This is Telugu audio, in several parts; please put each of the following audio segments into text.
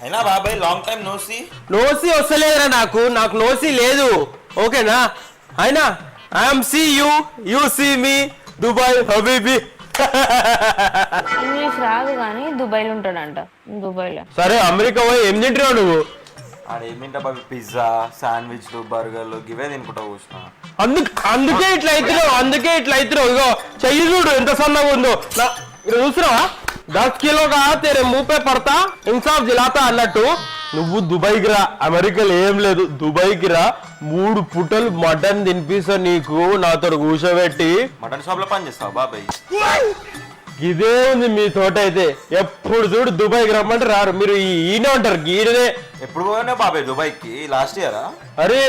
అయినా బాబాయ్ లాంగ్ టైం నోసి నోసి వస్తలేదురా నాకు నోసి లేదు ఓకేనా అయినా I'm see you see me Dubai హబీబీ ఇంగ్లీష్ రాదు కానీ దుబాయ్లో ఉంటాడంట దుబాయ్లో. సరే అమెరికా పోయి ఏం తింటున్నావు నువ్వు? ఆడేమింటా బాబు పిజ్జా శాండ్విచ్లు బర్గర్లు ఇవే తినుకుంటా కూర్చున్నా. అందుకే ఇట్లా అవుతున్నావు ఇగో చెయ్యి చూడు ఎంత సన్నగా ఉందో ఇక్కడ చూస్తున్నావా 10 కిలోగా తెరే మూపే పడతా ఇన్సాఫ్ జిలాతా అన్నట్టు నువ్వు దుబాయ్కి రా అమెరికాలో ఏం లేదు దుబాయ్కి రా 3 పూటలు మటన్ తినిపిస్తా నీకు నాతో కూర్చోబెట్టి. మటన్ షాప్ లో పని చేస్తావు బాబాయ్? ఇదే ఉంది మీ తోట అయితే ఎప్పుడు చూడు దుబాయ్కి రమ్మంటే రారు మీరు ఈయన ఉంటారు ఈయననే. ఎప్పుడు పోయినా బాబాయ్ దుబాయ్కి? లాస్ట్ ఇయరా? అరే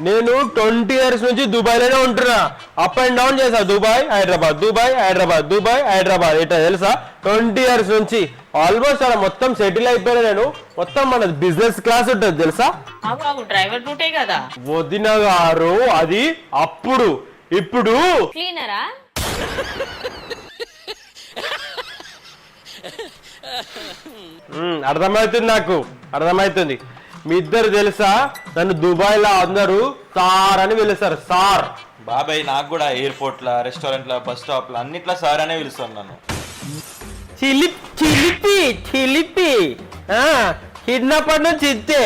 నేను 20 years నుంచి దుబాయ్లోనే ఉంటున్నా అప్ అండ్ డౌన్ చేసా దుబాయ్ హైదరాబాద్ ఇట్లా తెలుసా 20 years నుంచి ఆల్మోస్ట్ అలా మొత్తం సెటిల్ అయిపోయినా నేను మొత్తం మన బిజినెస్ క్లాస్ ఉంటుంది తెలుసా. డ్రైవర్ డ్యూటే కదా వదిన గారు అది అప్పుడు ఇప్పుడు క్లీనరా అర్థమవుతుంది మీ ఇద్దరు తెలుసా నన్ను దుబాయ్ లో అందరూ సార్ అని పిలుస్తారు సార్. బాబాయ్ నాకు కూడా ఎయిర్పోర్ట్ లా రెస్టారెంట్ లా బస్ స్టాప్ లా అన్నిట్లా సార్ అనే పిలుస్తాను నన్ను. చిలిపి చిన్నప్పటి నుంచి ఇంతే